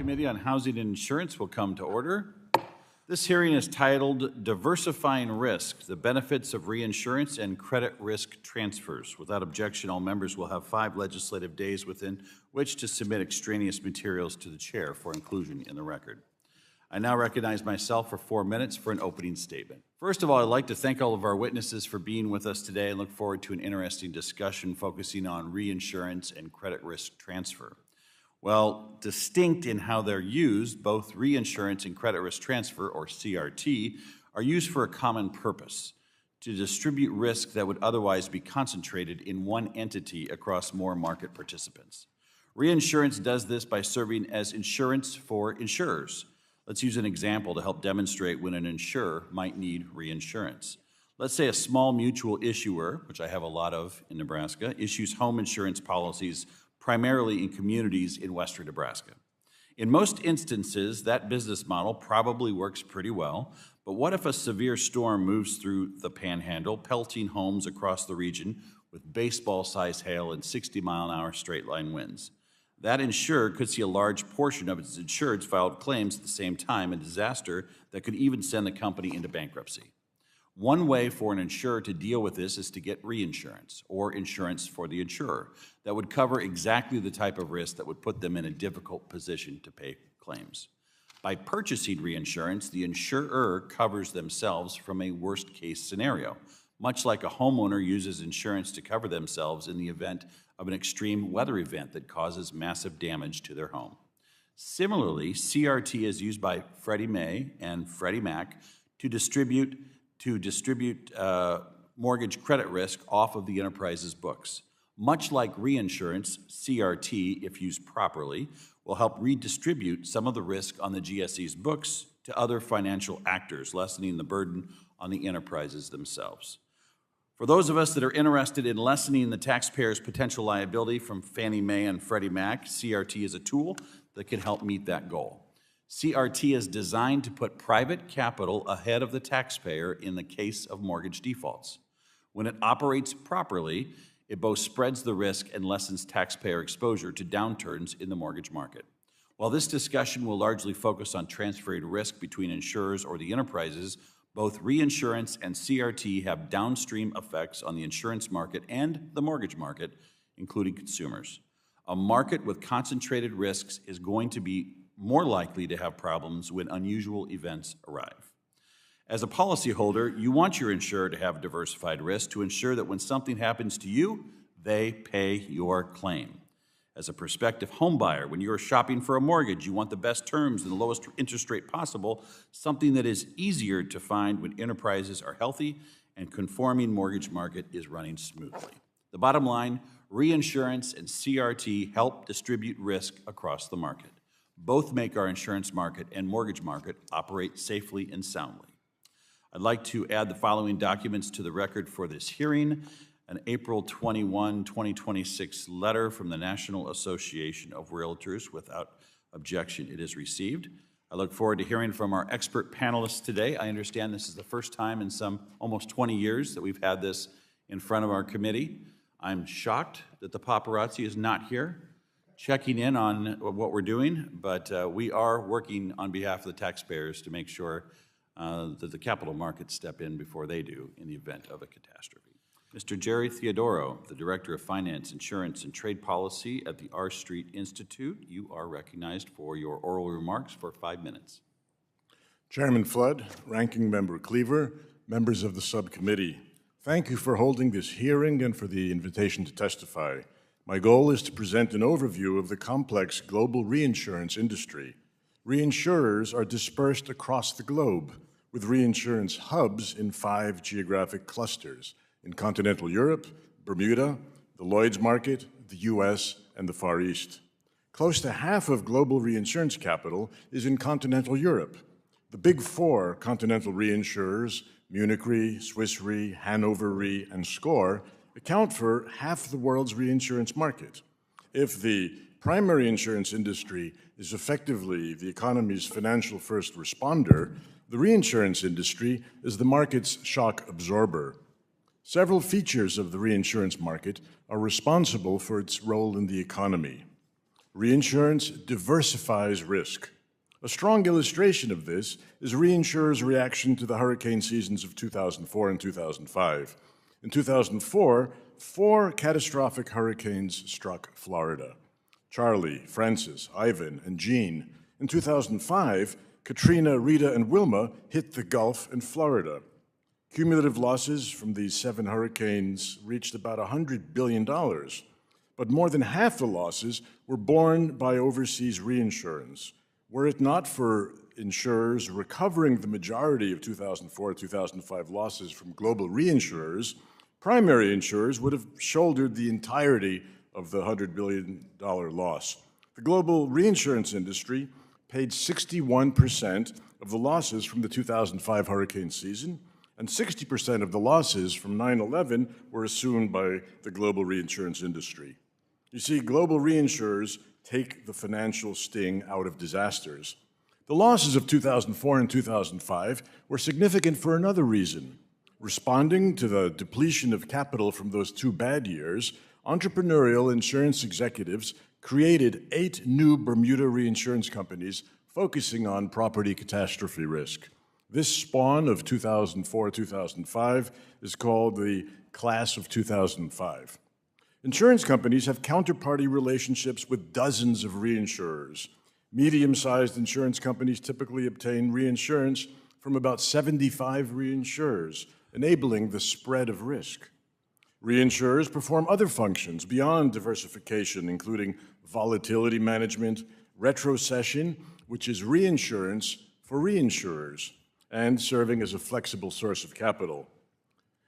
Subcommittee on Housing and Insurance will come to order. This hearing is titled Diversifying Risk, the Benefits of Reinsurance and Credit Risk Transfers. Without objection, all members will have 5 legislative days within which to submit extraneous materials to the chair for inclusion in the record. I now recognize myself for 4 minutes for an opening statement. First of all, I'd like to thank all of our witnesses for being with us today and look forward to an interesting discussion focusing on reinsurance and credit risk transfer. Well, distinct in how they're used, both reinsurance and credit risk transfer, or CRT, are used for a common purpose: to distribute risk that would otherwise be concentrated in one entity across more market participants. Reinsurance does this by serving as insurance for insurers. Let's use an example to help demonstrate when an insurer might need reinsurance. Let's say a small mutual issuer, which I have a lot of in Nebraska, issues home insurance policies primarily in communities in western Nebraska. In most instances, that business model probably works pretty well, but what if a severe storm moves through the panhandle, pelting homes across the region with baseball-sized hail and 60-mile-an-hour straight-line winds? That insurer could see a large portion of its insureds filed claims at the same time, a disaster that could even send the company into bankruptcy. One way for an insurer to deal with this is to get reinsurance, or insurance for the insurer, that would cover exactly the type of risk that would put them in a difficult position to pay claims. By purchasing reinsurance, the insurer covers themselves from a worst-case scenario, much like a homeowner uses insurance to cover themselves in the event of an extreme weather event that causes massive damage to their home. Similarly, CRT is used by Freddie Mae and Freddie Mac to distribute mortgage credit risk off of the enterprise's books. Much like reinsurance, CRT, if used properly, will help redistribute some of the risk on the GSE's books to other financial actors, lessening the burden on the enterprises themselves. For those of us that are interested in lessening the taxpayer's potential liability from Fannie Mae and Freddie Mac, CRT is a tool that can help meet that goal. CRT is designed to put private capital ahead of the taxpayer in the case of mortgage defaults. When it operates properly, it both spreads the risk and lessens taxpayer exposure to downturns in the mortgage market. While this discussion will largely focus on transferring risk between insurers or the enterprises, both reinsurance and CRT have downstream effects on the insurance market and the mortgage market, including consumers. A market with concentrated risks is going to be more likely to have problems when unusual events arrive. As a policyholder, you want your insurer to have diversified risk to ensure that when something happens to you, they pay your claim. As a prospective homebuyer, when you're shopping for a mortgage, you want the best terms and the lowest interest rate possible, something that is easier to find when enterprises are healthy and conforming mortgage market is running smoothly. The bottom line, reinsurance and CRT help distribute risk across the market. Both make our insurance market and mortgage market operate safely and soundly. I'd like to add the following documents to the record for this hearing: an April 21, 2026 letter from the National Association of Realtors. Without objection, it is received. I look forward to hearing from our expert panelists today. I understand this is the first time in some almost 20 years that we've had this in front of our committee. I'm shocked that the paparazzi is not here checking in on what we're doing, but we are working on behalf of the taxpayers to make sure that the capital markets step in before they do in the event of a catastrophe. Mr. Jerry Theodorou, the Director of Finance, Insurance, and Trade Policy at the R Street Institute, you are recognized for your oral remarks for 5 minutes. Chairman Flood, Ranking Member Cleaver, members of the subcommittee, thank you for holding this hearing and for the invitation to testify. My goal is to present an overview of the complex global reinsurance industry. Reinsurers are dispersed across the globe, with reinsurance hubs in 5 geographic clusters: in continental Europe, Bermuda, the Lloyd's market, the US, and the Far East. Close to half of global reinsurance capital is in continental Europe. The big 4 continental reinsurers, Munich Re, Swiss Re, Hanover Re, and SCOR, account for half the world's reinsurance market. If the primary insurance industry is effectively the economy's financial first responder, the reinsurance industry is the market's shock absorber. Several features of the reinsurance market are responsible for its role in the economy. Reinsurance diversifies risk. A strong illustration of this is reinsurers' reaction to the hurricane seasons of 2004 and 2005. In 2004, 4 catastrophic hurricanes struck Florida: Charlie, Francis, Ivan, and Jean. In 2005, Katrina, Rita, and Wilma hit the Gulf and Florida. Cumulative losses from these 7 hurricanes reached about $100 billion, but more than half the losses were borne by overseas reinsurance. Were it not for insurers recovering the majority of 2004-2005 losses from global reinsurers, primary insurers would have shouldered the entirety of the $100 billion loss. The global reinsurance industry paid 61% of the losses from the 2005 hurricane season, and 60% of the losses from 9/11 were assumed by the global reinsurance industry. You see, global reinsurers take the financial sting out of disasters. The losses of 2004 and 2005 were significant for another reason. Responding to the depletion of capital from those 2 bad years, entrepreneurial insurance executives created 8 new Bermuda reinsurance companies focusing on property catastrophe risk. This spawn of 2004-2005 is called the Class of 2005. Insurance companies have counterparty relationships with dozens of reinsurers. Medium-sized insurance companies typically obtain reinsurance from about 75 reinsurers, enabling the spread of risk. Reinsurers perform other functions beyond diversification, including volatility management, retrocession, which is reinsurance for reinsurers, and serving as a flexible source of capital.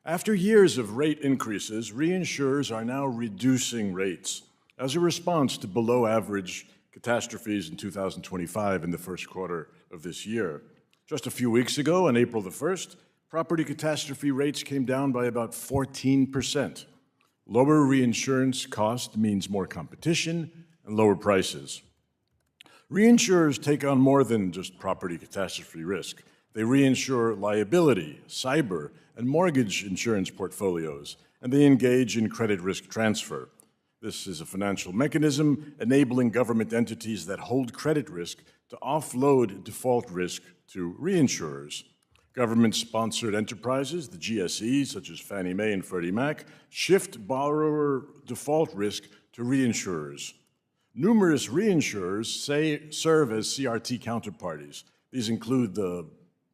After years of rate increases, reinsurers are now reducing rates as a response to below-average catastrophes in 2025 and the first quarter of this year. Just a few weeks ago, on April the 1st, property catastrophe rates came down by about 14%. Lower reinsurance cost means more competition and lower prices. Reinsurers take on more than just property catastrophe risk. They reinsure liability, cyber, and mortgage insurance portfolios, and they engage in credit risk transfer. This is a financial mechanism enabling government entities that hold credit risk to offload default risk to reinsurers. Government-sponsored enterprises, the GSEs, such as Fannie Mae and Freddie Mac, shift borrower default risk to reinsurers. Numerous reinsurers serve as CRT counterparties. These include the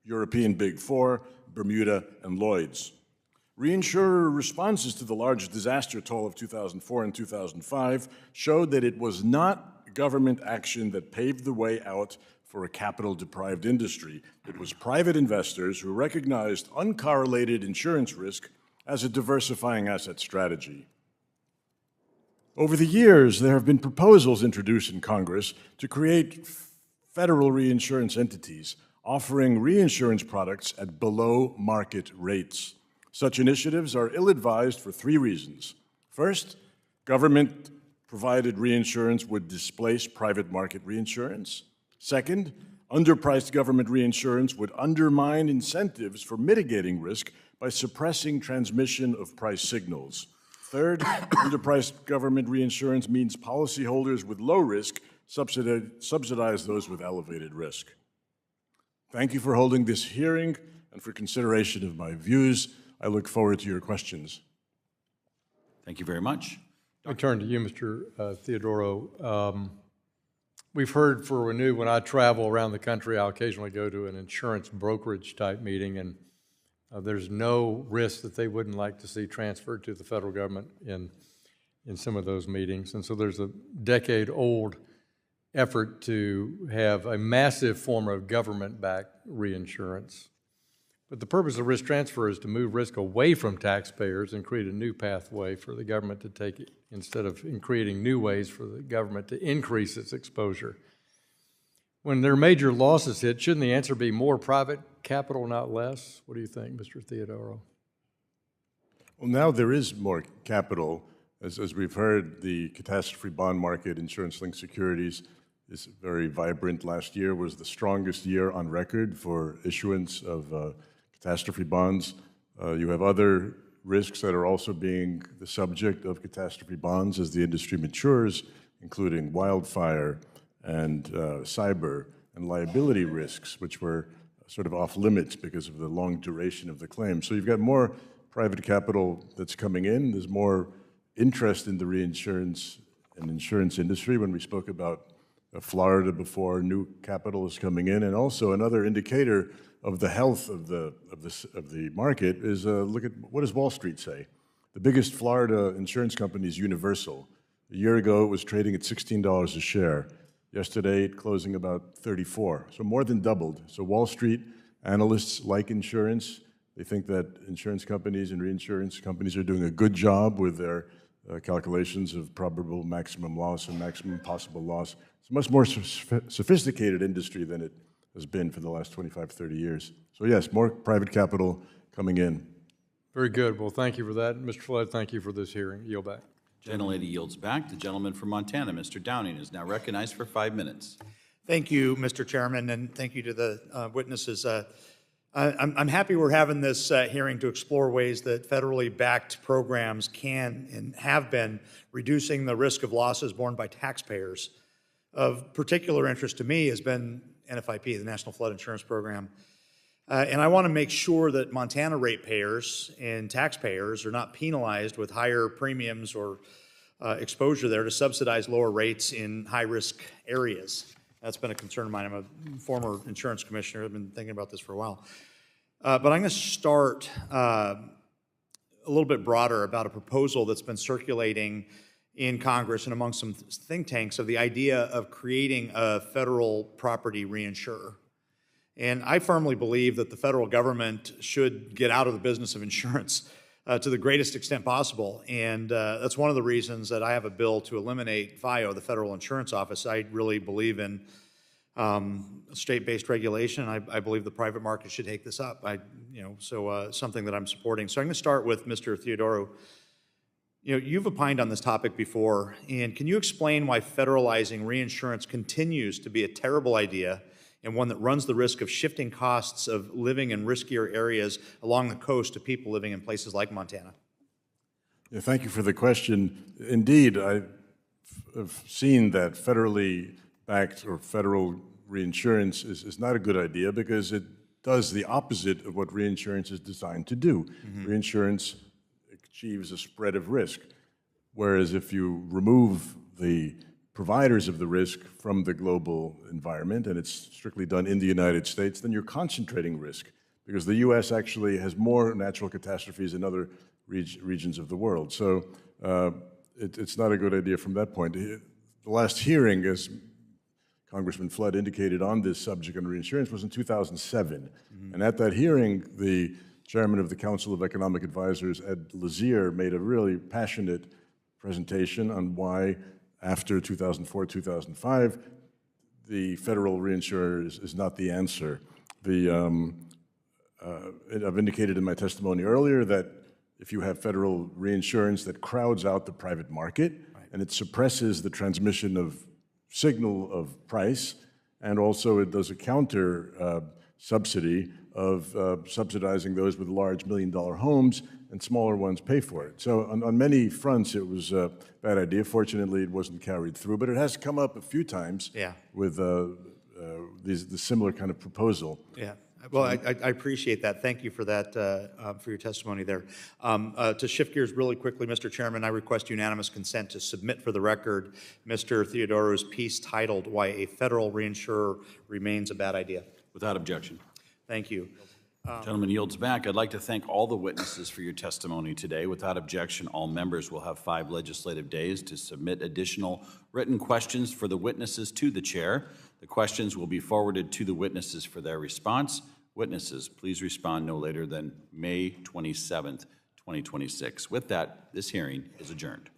European Big Four, Bermuda, and Lloyd's. Reinsurer responses to the large disaster toll of 2004 and 2005 showed that it was not government action that paved the way out for a capital-deprived industry. It was private investors who recognized uncorrelated insurance risk as a diversifying asset strategy. Over the years, there have been proposals introduced in Congress to create federal reinsurance entities offering reinsurance products at below-market rates. Such initiatives are ill-advised for 3 reasons. First, government-provided reinsurance would displace private market reinsurance. Second, underpriced government reinsurance would undermine incentives for mitigating risk by suppressing transmission of price signals. Third, underpriced government reinsurance means policyholders with low risk subsidize those with elevated risk. Thank you for holding this hearing and for consideration of my views. I look forward to your questions. Thank you very much. I turn to you, Mr. Theodorou. We've heard for Renew, when I travel around the country, I'll occasionally go to an insurance brokerage type meeting, and there's no risk that they wouldn't like to see transferred to the federal government in some of those meetings. And so there's a decade-old effort to have a massive form of government-backed reinsurance. But the purpose of risk transfer is to move risk away from taxpayers and create a new pathway for the government to take it, instead of creating new ways for the government to increase its exposure. When there are major losses hit, shouldn't the answer be more private capital, not less? What do you think, Mr. Theodorou? Well, now there is more capital. As we've heard, the catastrophe bond market, insurance-linked securities, is very vibrant. Last year was the strongest year on record for issuance of catastrophe bonds. You have other risks that are also being the subject of catastrophe bonds as the industry matures, including wildfire and cyber and liability risks, which were sort of off limits because of the long duration of the claim. So you've got more private capital that's coming in. There's more interest in the reinsurance and insurance industry. When we spoke about Florida before, new capital is coming in. And also another indicator of the health of the market is look at what does Wall Street say? The biggest Florida insurance company is Universal. A year ago, it was trading at $16 a share. Yesterday, it closing about 34, so more than doubled. So Wall Street analysts like insurance. They think that insurance companies and reinsurance companies are doing a good job with their calculations of probable maximum loss and maximum possible loss. It's a much more sophisticated industry than it has been for the last 25, 30 years. So yes, more private capital coming in. Very good. Well, thank you for that. Mr. Flood, thank you for this hearing. Yield back. Gentlelady yields back. The gentleman from Montana, Mr. Downing, is now recognized for 5 minutes. Thank you, Mr. Chairman, and thank you to the witnesses. I'm happy we're having this hearing to explore ways that federally backed programs can and have been reducing the risk of losses borne by taxpayers. Of particular interest to me has been NFIP, the National Flood Insurance Program. And I want to make sure that Montana ratepayers and taxpayers are not penalized with higher premiums or exposure there to subsidize lower rates in high-risk areas. That's been a concern of mine. I'm a former insurance commissioner. I've been thinking about this for a while. But I'm going to start a little bit broader about a proposal that's been circulating in Congress and among some think tanks of the idea of creating a federal property reinsurer. And I firmly believe that the federal government should get out of the business of insurance to the greatest extent possible. And that's one of the reasons that I have a bill to eliminate FIO, the Federal Insurance Office. I really believe in state-based regulation. I believe the private market should take this up. Something that I'm supporting. So I'm going to start with Mr. Theodorou. You've opined on this topic before, and can you explain why federalizing reinsurance continues to be a terrible idea and one that runs the risk of shifting costs of living in riskier areas along the coast to people living in places like Montana? Yeah, thank you for the question. Indeed, I've seen that federally backed or federal reinsurance is not a good idea because it does the opposite of what reinsurance is designed to do. Mm-hmm. Reinsurance achieves a spread of risk, whereas if you remove the providers of the risk from the global environment, and it's strictly done in the United States, then you're concentrating risk, because the U.S. actually has more natural catastrophes than other regions of the world. So it's not a good idea from that point. The last hearing, as Congressman Flood indicated on this subject on reinsurance, was in 2007. Mm-hmm. And at that hearing, the chairman of the Council of Economic Advisors, Ed Lazier, made a really passionate presentation on why after 2004, 2005, the federal reinsurer is not the answer. I've indicated in my testimony earlier that if you have federal reinsurance that crowds out the private market, right, and it suppresses the transmission of signal of price, and also it does a counter subsidy of subsidizing those with large million-dollar homes, and smaller ones pay for it. So on many fronts, it was a bad idea. Fortunately, it wasn't carried through, but it has come up a few times with the similar kind of proposal. Yeah. Well, I appreciate that. Thank you for that, for your testimony there. To shift gears really quickly, Mr. Chairman, I request unanimous consent to submit for the record Mr. Theodorou's piece titled "Why a Federal Reinsurer Remains a Bad Idea." Without objection. Thank you. Gentleman yields back. I'd like to thank all the witnesses for your testimony today. Without objection, all members will have 5 legislative days to submit additional written questions for the witnesses to the chair. The questions will be forwarded to the witnesses for their response. Witnesses, please respond no later than May 27th, 2026. With that, this hearing is adjourned.